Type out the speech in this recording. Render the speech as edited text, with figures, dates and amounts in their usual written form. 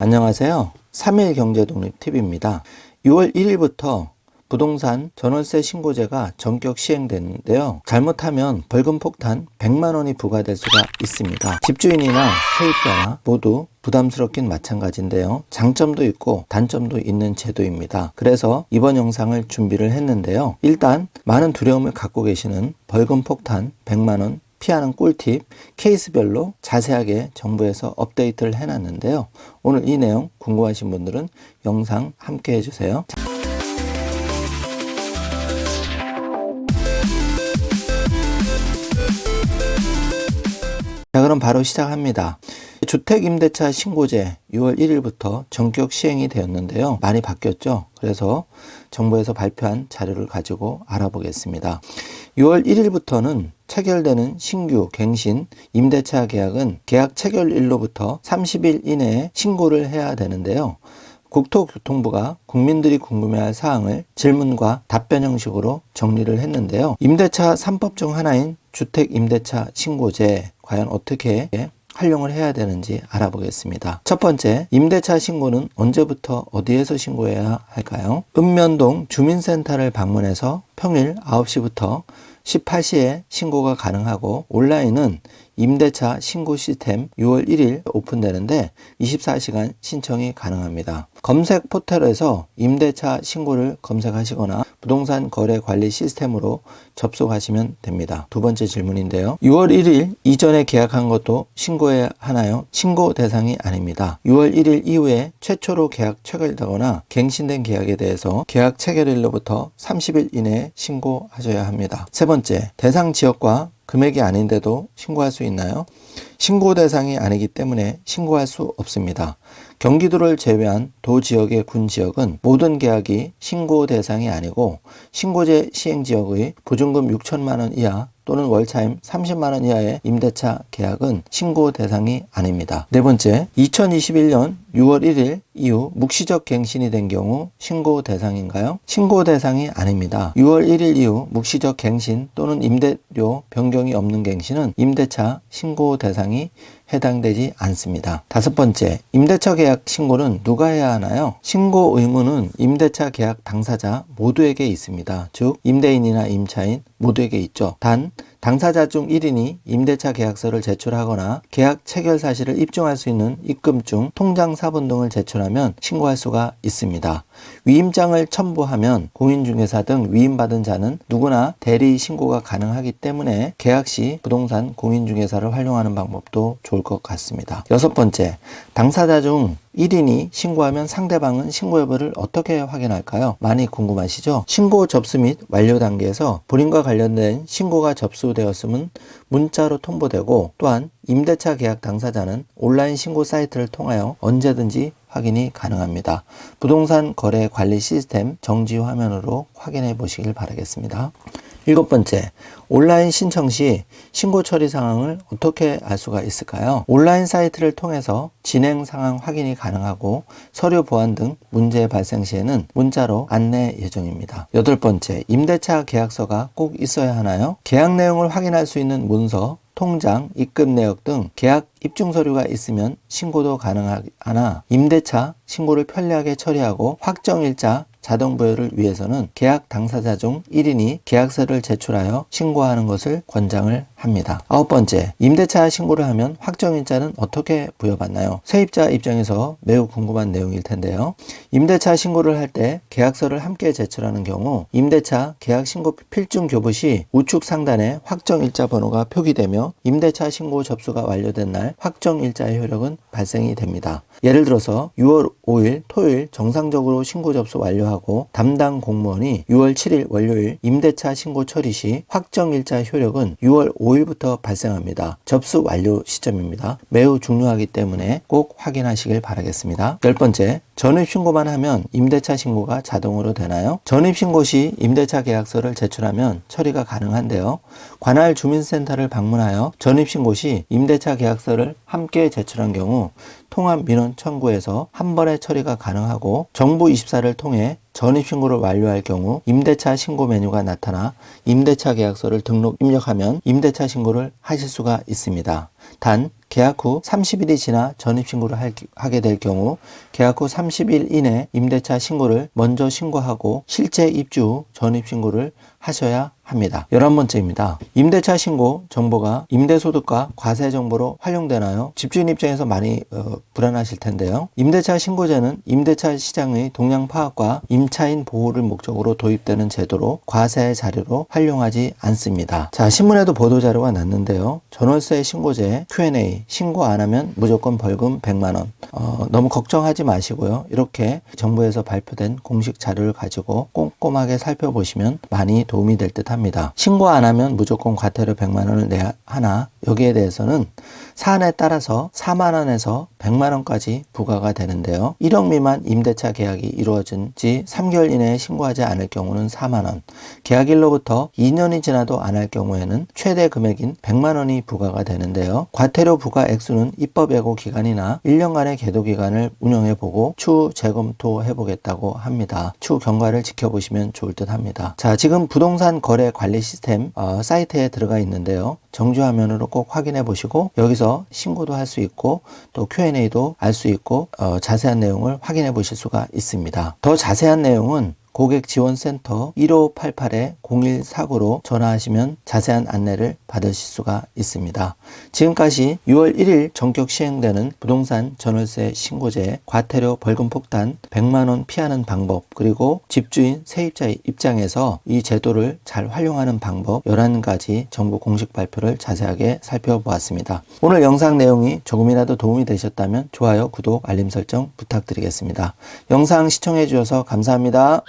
안녕하세요. 3일 경제독립TV입니다. 6월 1일부터 부동산 전월세 신고제가 전격 시행되는데요. 잘못하면 벌금 폭탄 100만 원이 부과될 수가 있습니다. 집주인이나 세입자나 모두 부담스럽긴 마찬가지인데요. 장점도 있고 단점도 있는 제도입니다. 그래서 이번 영상을 준비를 했는데요. 일단 많은 두려움을 갖고 계시는 벌금 폭탄 100만 원 피하는 꿀팁 케이스별로 자세하게 정부에서 업데이트를 해놨는데요. 오늘 이 내용 궁금하신 분들은 영상 함께 해주세요. 자, 그럼 바로 시작합니다. 주택임대차 신고제 6월 1일부터 전격 시행이 되었는데요. 많이 바뀌었죠. 그래서 정부에서 발표한 자료를 가지고 알아보겠습니다. 6월 1일부터는 체결되는 신규 갱신 임대차 계약은 계약 체결일로부터 30일 이내에 신고를 해야 되는데요. 국토교통부가 국민들이 궁금해할 사항을 질문과 답변 형식으로 정리를 했는데요. 임대차 3법 중 하나인 주택임대차 신고제 과연 어떻게 활용을 해야 되는지 알아보겠습니다. 첫 번째, 임대차 신고는 언제부터 어디에서 신고해야 할까요? 읍면동 주민센터를 방문해서 평일 9시부터 18시에 신고가 가능하고 온라인은 임대차 신고 시스템 6월 1일 오픈되는데 24시간 신청이 가능합니다. 검색 포털에서 임대차 신고를 검색하시거나 부동산 거래 관리 시스템으로 접속하시면 됩니다. 두 번째 질문인데요. 6월 1일 이전에 계약한 것도 신고해야 하나요? 신고 대상이 아닙니다. 6월 1일 이후에 최초로 계약 체결되거나 갱신된 계약에 대해서 계약 체결일로부터 30일 이내에 신고하셔야 합니다. 세 번째, 대상 지역과 금액이 아닌데도 신고할 수 있나요? 신고 대상이 아니기 때문에 신고할 수 없습니다. 경기도를 제외한 도 지역의 군 지역은 모든 계약이 신고 대상이 아니고 신고제 시행 지역의 보증금 6천만 원 이하 또는 월차임 30만 원 이하의 임대차 계약은 신고 대상이 아닙니다. 네 번째, 2021년 6월 1일 이후 묵시적 갱신이 된 경우 신고 대상인가요? 신고 대상이 아닙니다. 6월 1일 이후 묵시적 갱신 또는 임대료 변경이 없는 갱신은 임대차 신고 대상이 해당되지 않습니다. 다섯 번째, 임대차 계약 신고는 누가 해야 하나요? 신고 의무는 임대차 계약 당사자 모두에게 있습니다. 즉 임대인이나 임차인 모두에게 있죠. 단 당사자 중 1인이 임대차 계약서를 제출하거나 계약 체결 사실을 입증할 수 있는 입금증, 통장 사본 등을 제출하면 신고할 수가 있습니다. 위임장을 첨부하면 공인중개사 등 위임받은 자는 누구나 대리 신고가 가능하기 때문에 계약 시 부동산 공인중개사를 활용하는 방법도 좋을 것 같습니다. 여섯 번째, 당사자 중 1인이 신고하면 상대방은 신고 여부를 어떻게 확인할까요? 많이 궁금하시죠? 신고 접수 및 완료 단계에서 본인과 관련된 신고가 접수되었음은 문자로 통보되고 또한 임대차 계약 당사자는 온라인 신고 사이트를 통하여 언제든지 확인이 가능합니다. 부동산 거래 관리 시스템 정지 화면으로 확인해 보시길 바라겠습니다. 일곱 번째, 온라인 신청 시 신고 처리 상황을 어떻게 알 수가 있을까요? 온라인 사이트를 통해서 진행 상황 확인이 가능하고 서류 보완 등 문제 발생 시에는 문자로 안내 예정입니다. 여덟 번째, 임대차 계약서가 꼭 있어야 하나요? 계약 내용을 확인할 수 있는 문서, 통장, 입금 내역 등 계약 입증 서류가 있으면 신고도 가능하나 임대차 신고를 편리하게 처리하고 확정일자 자동 부여를 위해서는 계약 당사자 중 1인이 계약서를 제출하여 신고하는 것을 권장을 합니다. 아홉 번째, 임대차 신고를 하면 확정일자는 어떻게 부여받나요? 세입자 입장에서 매우 궁금한 내용일 텐데요. 임대차 신고를 할 때 계약서를 함께 제출하는 경우 임대차 계약 신고 필증 교부 시 우측 상단에 확정일자 번호가 표기되며 임대차 신고 접수가 완료된 날 확정일자의 효력은 발생이 됩니다. 예를 들어서 6월 5일 토요일 정상적으로 신고 접수 완료하고 담당 공무원이 6월 7일 월요일 임대차 신고 처리 시 확정일자 효력은 6월 5일부터 발생합니다. 접수 완료 시점입니다. 매우 중요하기 때문에 꼭 확인하시길 바라겠습니다. 열 번째, 전입신고만 하면 임대차 신고가 자동으로 되나요? 전입신고 시 임대차 계약서를 제출하면 처리가 가능한데요. 관할 주민센터를 방문하여 전입신고 시 임대차 계약서를 함께 제출한 경우 통합 민원 청구에서 한 번에 처리가 가능하고 정부24를 통해 전입신고를 완료할 경우 임대차 신고 메뉴가 나타나 임대차 계약서를 등록 입력하면 임대차 신고를 하실 수가 있습니다. 단 계약 후 30일이 지나 전입신고를 하게 될 경우 계약 후 30일 이내 임대차 신고를 먼저 신고하고 실제 입주 후 전입신고를 하셔야 합니다. 11번째입니다. 임대차 신고 정보가 임대소득과 과세 정보로 활용되나요? 집주인 입장에서 많이 불안하실 텐데요. 임대차 신고제는 임대차 시장의 동향 파악과 임차인 보호를 목적으로 도입되는 제도로 과세 자료로 활용하지 않습니다. 자, 신문에도 보도 자료가 났는데요. 전월세 신고제 Q&A 신고 안 하면 무조건 벌금 100만 원. 너무 걱정하지 마시고요. 이렇게 정부에서 발표된 공식 자료를 가지고 꼼꼼하게 살펴보시면 많이 도움이 될 듯 합니다. 신고 안 하면 무조건 과태료 100만 원을 내야 하나, 여기에 대해서는 사안에 따라서 4만 원에서 100만 원까지 부과가 되는데요. 1억 미만 임대차 계약이 이루어진 지 3개월 이내에 신고하지 않을 경우는 4만 원, 계약일로부터 2년이 지나도 안 할 경우에는 최대 금액인 100만 원이 부과가 되는데요. 과태료 부과 액수는 입법 예고 기간이나 1년간의 계도 기간을 운영해보고 추후 재검토해보겠다고 합니다. 추후 경과를 지켜보시면 좋을 듯 합니다. 자, 지금 부동산 거래 관리 시스템 사이트에 들어가 있는데요. 정주 화면으로 꼭 확인해 보시고 여기서 신고도 할 수 있고 또 Q&A도 알 수 있고 자세한 내용을 확인해 보실 수가 있습니다. 더 자세한 내용은 고객지원센터 1588-0149로 전화하시면 자세한 안내를 받으실 수가 있습니다. 지금까지 6월 1일 전격 시행되는 부동산 전월세 신고제 과태료 벌금 폭탄 100만 원 피하는 방법, 그리고 집주인 세입자 입장에서 이 제도를 잘 활용하는 방법 11가지 정부 공식 발표를 자세하게 살펴보았습니다. 오늘 영상 내용이 조금이라도 도움이 되셨다면 좋아요, 구독, 알림 설정 부탁드리겠습니다. 영상 시청해 주셔서 감사합니다.